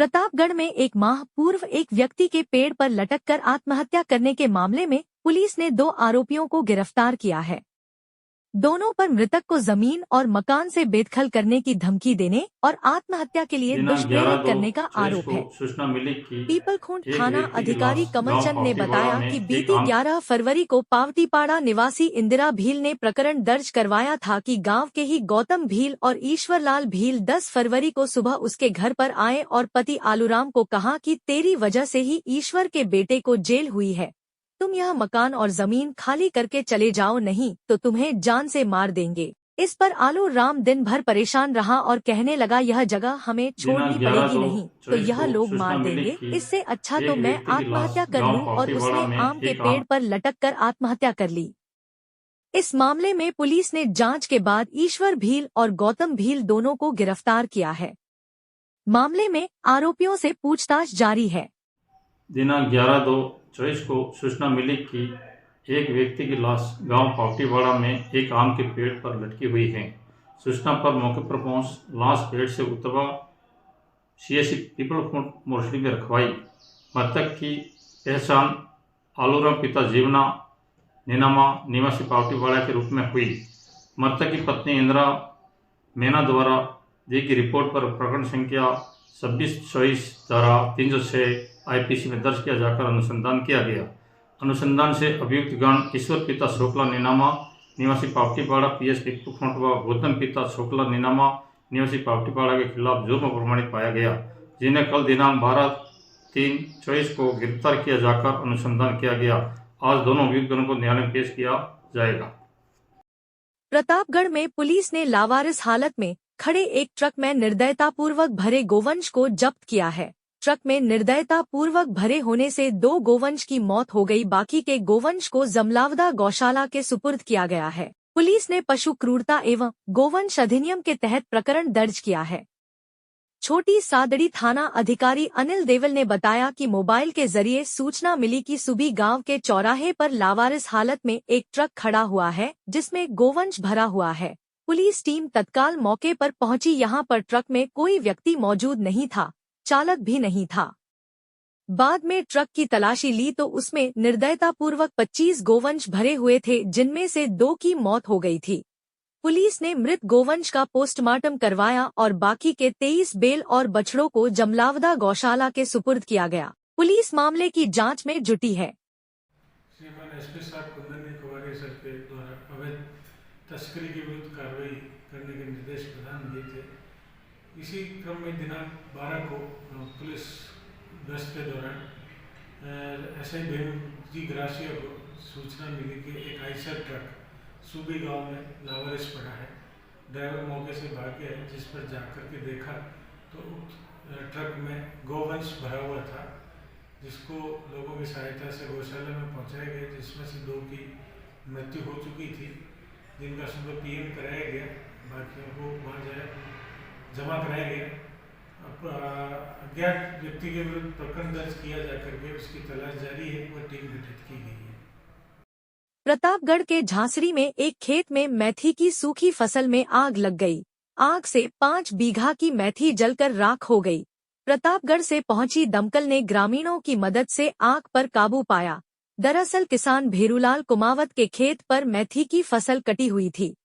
प्रतापगढ़ में एक माह पूर्व एक व्यक्ति के पेड़ पर लटककर आत्महत्या करने के मामले में पुलिस ने 2 आरोपियों को गिरफ्तार किया है। दोनों पर मृतक को जमीन और मकान से बेदखल करने की धमकी देने और आत्महत्या के लिए दुष्प्रेरित करने का आरोप है। सूचना मिली कि पीपलखूंट थाना अधिकारी कमलचंद ने बताया कि बीती 11 फरवरी को पावटीपाड़ा निवासी इंदिरा भील ने प्रकरण दर्ज करवाया था कि गांव के ही गौतम भील और ईश्वरलाल भील 10 फरवरी को सुबह उसके घर पर आए और पति आलूराम को कहा कि तेरी वजह से ही ईश्वर के बेटे को जेल हुई है, तुम यह मकान और जमीन खाली करके चले जाओ, नहीं तो तुम्हें जान से मार देंगे। इस पर आलू राम दिन भर परेशान रहा और कहने लगा यह जगह हमें छोड़नी पड़ेगी, नहीं तो यह लोग मार देंगे, इससे अच्छा तो मैं आत्महत्या कर लूं। और उसने आम के पेड़ पर लटककर आत्महत्या कर ली। इस मामले में पुलिस ने जांच के बाद ईश्वर भील और गौतम भील दोनों को गिरफ्तार किया है। मामले में आरोपियों से पूछताछ जारी है। दिनांक 11/2/24 को सूचना मिली कि एक व्यक्ति की लाश गांव पावटीवाड़ा में एक आम के पेड़ पर लटकी हुई है। सूचना पर मौके पर पहुंच लाश पेड़ से उतरवा CSC पीपलखूंट मोर्चरी में रखवाई। मृतक की पहचान आलूराम पिता जीवना नीनामा निवासी पावटीवाड़ा के रूप में हुई। मृतक की पत्नी इंदिरा मीना द्वारा दी गई रिपोर्ट पर प्रकरण संख्या 26/24 धारा 306 IPC में दर्ज किया जाकर अनुसंधान किया गया। अनुसंधान से अभियुक्त गण ईश्वर पिता छोकला नीनामा निवासी पावटीपाड़ा PS पीपलखूंट व गौतम पिता छोकला नीनामा निवासी पावटीपाड़ा के खिलाफ जुर्म प्रमाणित पाया गया, जिन्हें कल दिनांक 12/3/24 को गिरफ्तार किया जाकर अनुसंधान किया गया। आज दोनों अभियुक्त गणों को न्यायालय में पेश किया जाएगा। प्रतापगढ़ में पुलिस ने लावारिस हालत में खड़े एक ट्रक में निर्दयतापूर्वक भरे गोवंश को जब्त किया है। ट्रक में निर्दयतापूर्वक भरे होने से 2 गोवंश की मौत हो गई, बाकी के गोवंश को जमलावदा गौशाला के सुपुर्द किया गया है। पुलिस ने पशु क्रूरता एवं गोवंश अधिनियम के तहत प्रकरण दर्ज किया है। छोटी सादड़ी थाना अधिकारी अनिल देवल ने बताया कि मोबाइल के जरिए सूचना मिली कि सुबी गांव के चौराहे पर लावारिस हालत में एक ट्रक खड़ा हुआ है जिसमें गोवंश भरा हुआ है। पुलिस टीम तत्काल मौके पर पहुंची। यहां पर ट्रक में कोई व्यक्ति मौजूद नहीं था, चालक भी नहीं था। बाद में ट्रक की तलाशी ली तो उसमें निर्दयतापूर्वक 25 गोवंश भरे हुए थे, जिनमें से 2 की मौत हो गई थी। पुलिस ने मृत गोवंश का पोस्टमार्टम करवाया और बाकी के 23 बैल और बछड़ों को जमलावदा गौशाला के सुपुर्द किया गया। पुलिस मामले की जांच में जुटी है। तस्करी के विरुद्ध कार्रवाई करने के निर्देश प्रदान किए थे। इसी क्रम में दिनांक 12 को पुलिस गश्त के दौरान SI भेमजी ग्रासिया को सूचना मिली कि एक आइसर ट्रक सूबी गांव में लावारिस पड़ा है। ड्राइवर मौके से भाग गया, जिस पर जाकर के देखा तो ट्रक में गोवंश भरा हुआ था, जिसको लोगों की सहायता से गौशाला में पहुंचाया गया, जिसमें से 2 की मृत्यु हो चुकी थी, जिनका सुबह PM कराया गया, बाकियों को वहाँ जमा कराया गया। अब अज्ञात व्यक्ति के विरुद्ध प्रकरण दर्ज किया जाकर के उसकी तलाश जारी है, वह टीम गठित की गई है। प्रतापगढ़ के झांसरी में एक खेत में मेथी की सूखी फसल में आग लग गई। आग से 5 बीघा की मेथी जलकर राख हो गई। प्रतापगढ़ से पहुंची दमकल ने ग्रामीणों की मदद से आग पर काबू पाया। दरअसल किसान भेरूलाल कुमावत के खेत पर मेथी की फसल कटी हुई थी,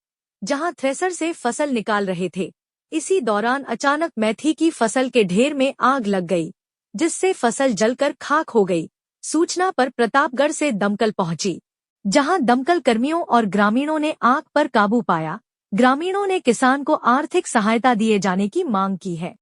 जहां थ्रेसर से फसल निकाल रहे थे। इसी दौरान अचानक मेथी की फसल के ढेर में आग लग गई, जिससे फसल जलकर खाक हो गई। सूचना पर प्रतापगढ़ से दमकल पहुंची, जहां दमकल कर्मियों और ग्रामीणों ने आग पर काबू पाया। ग्रामीणों ने किसान को आर्थिक सहायता दिए जाने की मांग की है।